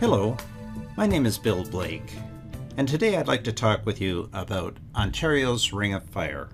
Hello, my name is Bill Blake, and today I'd like to talk with you about Ontario's Ring of Fire.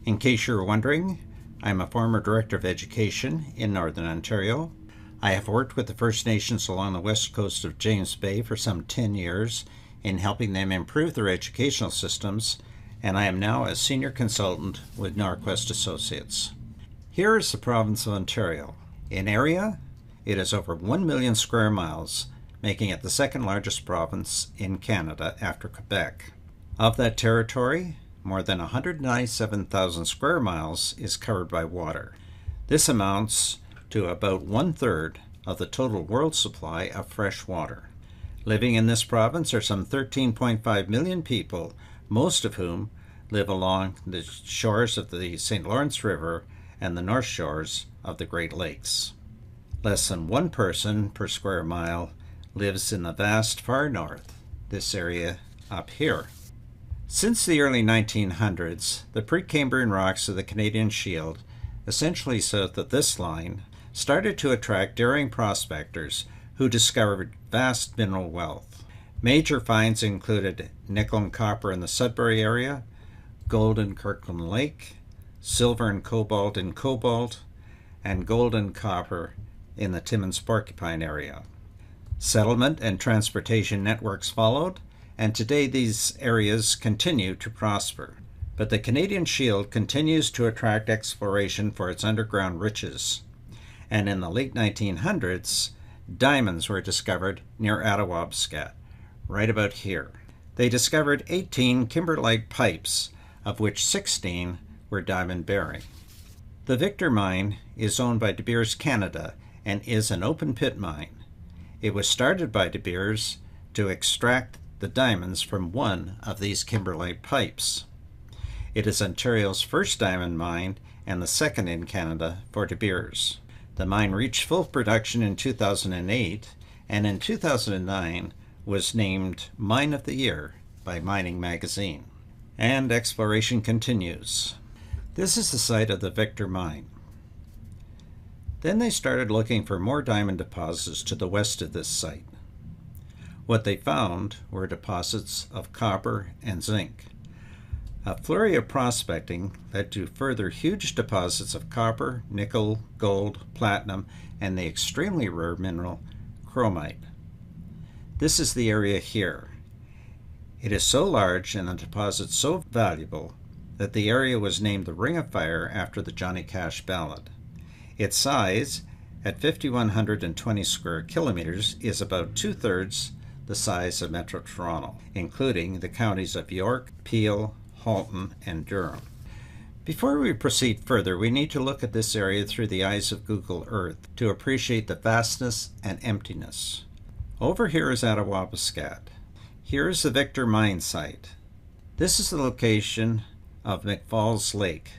In case you're wondering, I'm a former Director of Education in Northern Ontario. I have worked with the First Nations along the west coast of James Bay for some 10 years in helping them improve their educational systems, and I am now a Senior Consultant with Norquest Associates. Here is the province of Ontario. In area, it is over 1 million square miles, making it the second largest province in Canada after Quebec. Of that territory, more than 197,000 square miles is covered by water. This amounts to about 1/3 of the total world supply of fresh water. Living in this province are some 13.5 million people, most of whom live along the shores of the St. Lawrence River and the north shores of the Great Lakes. Less than one person per square mile lives in the vast far north, this area up here. Since the early 1900s, the Precambrian rocks of the Canadian Shield, essentially south of this line, started to attract daring prospectors who discovered vast mineral wealth. Major finds included nickel and copper in the Sudbury area, gold in Kirkland Lake, silver and cobalt in Cobalt, and gold and copper in the Timmins-Porcupine area. Settlement and transportation networks followed, and today these areas continue to prosper. But the Canadian Shield continues to attract exploration for its underground riches. And in the late 1900s, diamonds were discovered near Attawabscat, right about here. They discovered 18 kimberlite pipes, of which 16 were diamond-bearing. The Victor mine is owned by De Beers Canada and is an open-pit mine. It was started by De Beers to extract the diamonds from one of these kimberlite pipes. It is Ontario's first diamond mine and the second in Canada for De Beers. The mine reached full production in 2008 and in 2009 was named Mine of the Year by Mining Magazine. And exploration continues. This is the site of the Victor mine. Then they started looking for more diamond deposits to the west of this site. What they found were deposits of copper and zinc. A flurry of prospecting led to further huge deposits of copper, nickel, gold, platinum, and the extremely rare mineral chromite. This is the area here. It is so large and the deposit so valuable that the area was named the Ring of Fire after the Johnny Cash ballad. Its size, at 5,120 square kilometers, is about 2/3 the size of Metro Toronto, including the counties of York, Peel, Halton, and Durham. Before we proceed further, we need to look at this area through the eyes of Google Earth to appreciate the vastness and emptiness. Over here is Attawabscat. Here is the Victor mine site. This is the location of McFalls Lake,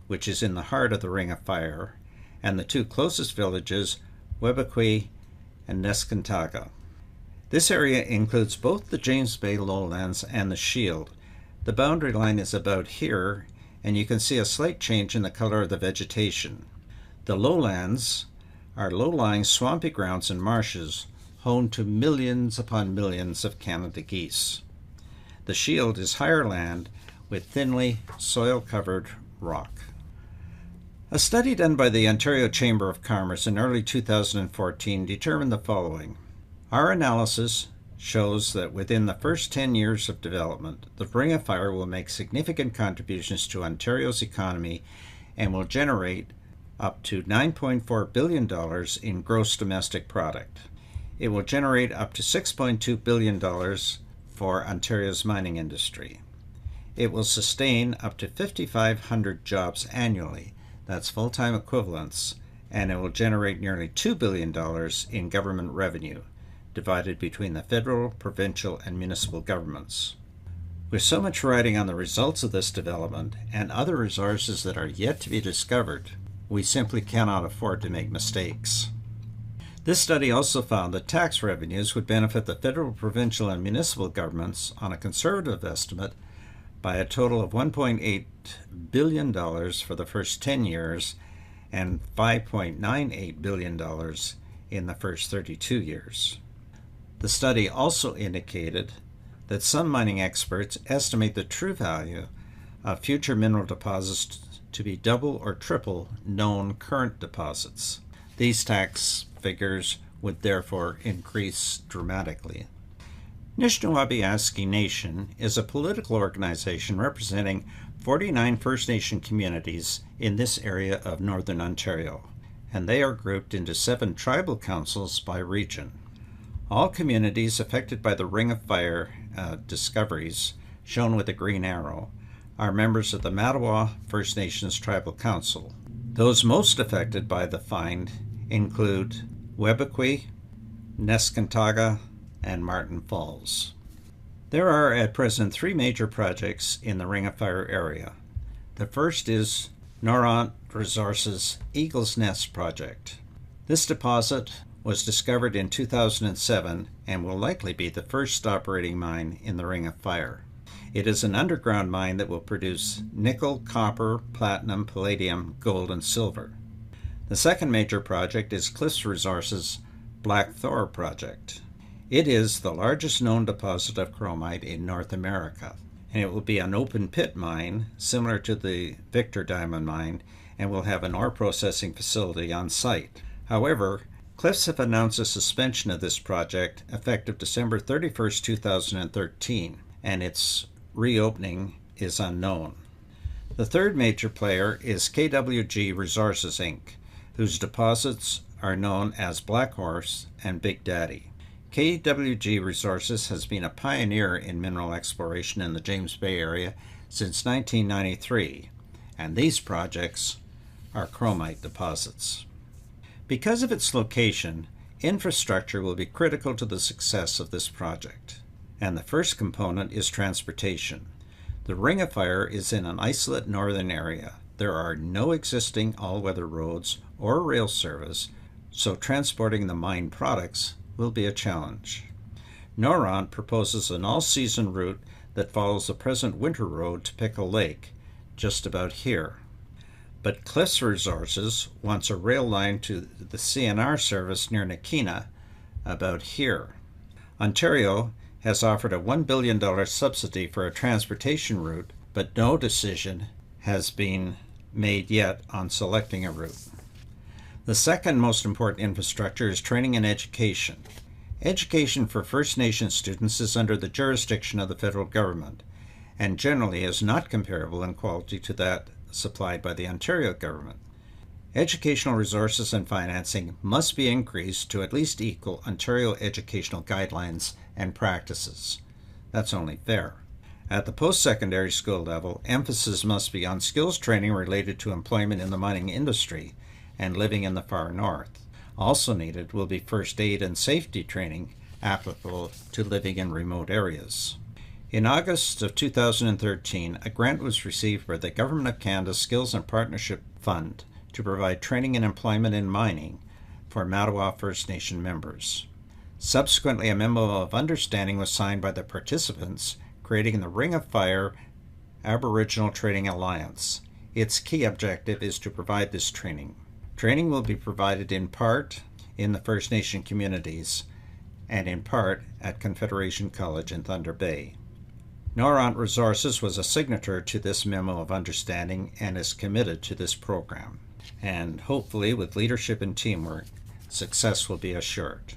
which is in the heart of the Ring of Fire, and the two closest villages, Webequie and Neskantaga. This area includes both the James Bay lowlands and the Shield. The boundary line is about here, and you can see a slight change in the color of the vegetation. The lowlands are low-lying swampy grounds and marshes home to millions upon millions of Canada geese. The Shield is higher land with thinly soil-covered rock. A study done by the Ontario Chamber of Commerce in early 2014 determined the following. Our analysis shows that within the first 10 years of development, the Ring of Fire will make significant contributions to Ontario's economy and will generate up to $9.4 billion in gross domestic product. It will generate up to $6.2 billion for Ontario's mining industry. It will sustain up to 5,500 jobs annually, that's full-time equivalents, and it will generate nearly $2 billion in government revenue, divided between the federal, provincial, and municipal governments. With so much riding on the results of this development and other resources that are yet to be discovered, we simply cannot afford to make mistakes. This study also found that tax revenues would benefit the federal, provincial, and municipal governments on a conservative estimate by a total of $1.8 billion for the first 10 years and $5.98 billion in the first 32 years. The study also indicated that some mining experts estimate the true value of future mineral deposits to be double or triple known current deposits. These tax figures would therefore increase dramatically. Nishnawbe-Aski Nation is a political organization representing 49 First Nation communities in this area of Northern Ontario, and they are grouped into 7 tribal councils by region. All communities affected by the Ring of Fire discoveries, shown with a green arrow, are members of the Mattawa First Nations Tribal Council. Those most affected by the find include Webequie, Neskantaga, and Martin Falls. There are at present 3 major projects in the Ring of Fire area. The first is Noront Resources Eagle's Nest project. This deposit was discovered in 2007 and will likely be the first operating mine in the Ring of Fire. It is an underground mine that will produce nickel, copper, platinum, palladium, gold, and silver. The second major project is Cliffs Resources Black Thor project. It is the largest known deposit of chromite in North America, and it will be an open pit mine similar to the Victor Diamond Mine and will have an ore processing facility on site. However, Cliffs have announced a suspension of this project effective December 31, 2013, and its reopening is unknown. The third major player is KWG Resources Inc., whose deposits are known as Black Horse and Big Daddy. KWG Resources has been a pioneer in mineral exploration in the James Bay area since 1993, and these projects are chromite deposits. Because of its location, infrastructure will be critical to the success of this project, and the first component is transportation. The Ring of Fire is in an isolate northern area. There are no existing all-weather roads or rail service, so transporting the mine products will be a challenge. Noront proposes an all-season route that follows the present winter road to Pickle Lake, just about here. But Cliffs Resources wants a rail line to the CNR service near Nakina, about here. Ontario has offered a $1 billion subsidy for a transportation route, but no decision has been made yet on selecting a route. The second most important infrastructure is training and education. Education for First Nation students is under the jurisdiction of the federal government, and generally is not comparable in quality to that supplied by the Ontario government. Educational resources and financing must be increased to at least equal Ontario educational guidelines and practices. That's only fair. At the post-secondary school level, emphasis must be on skills training related to employment in the mining industry and living in the far north. Also needed will be first aid and safety training applicable to living in remote areas. In August of 2013, a grant was received by the Government of Canada's Skills and Partnership Fund to provide training and employment in mining for Mattawa First Nation members. Subsequently, a memo of understanding was signed by the participants, creating the Ring of Fire Aboriginal Training Alliance. Its key objective is to provide this training. Training will be provided in part in the First Nation communities and in part at Confederation College in Thunder Bay. Noront Resources was a signatory to this memo of understanding and is committed to this program. And hopefully, with leadership and teamwork, success will be assured.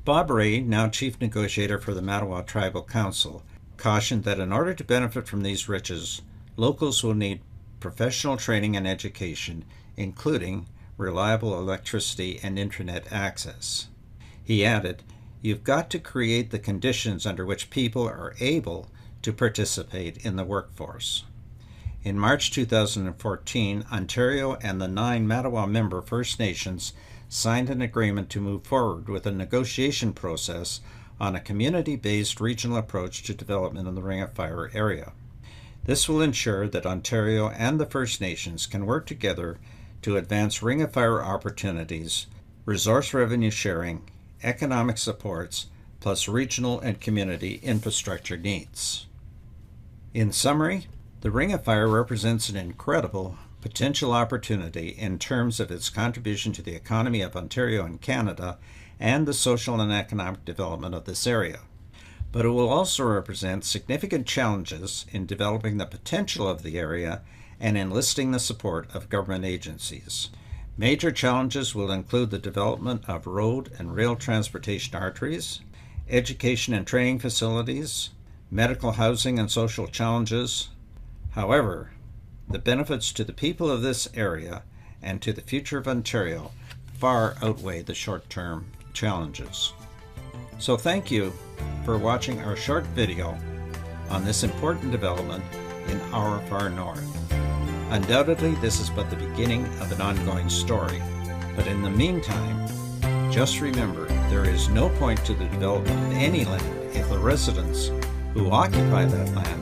Bob Ray, now Chief Negotiator for the Mattawa Tribal Council, cautioned that in order to benefit from these riches, locals will need professional training and education, including reliable electricity and internet access. He added, "You've got to create the conditions under which people are able to participate in the workforce." In March 2014, Ontario and the 9 Mattawa member First Nations signed an agreement to move forward with a negotiation process on a community-based regional approach to development in the Ring of Fire area. This will ensure that Ontario and the First Nations can work together to advance Ring of Fire opportunities, resource revenue sharing, economic supports, plus regional and community infrastructure needs. In summary, the Ring of Fire represents an incredible potential opportunity in terms of its contribution to the economy of Ontario and Canada and the social and economic development of this area. But it will also represent significant challenges in developing the potential of the area and enlisting the support of government agencies. Major challenges will include the development of road and rail transportation arteries, education and training facilities, medical housing and social challenges. However, the benefits to the people of this area and to the future of Ontario far outweigh the short-term challenges. So thank you for watching our short video on this important development in our far north. Undoubtedly, this is but the beginning of an ongoing story, but in the meantime, just remember there is no point to the development of any land if the residents who occupy that land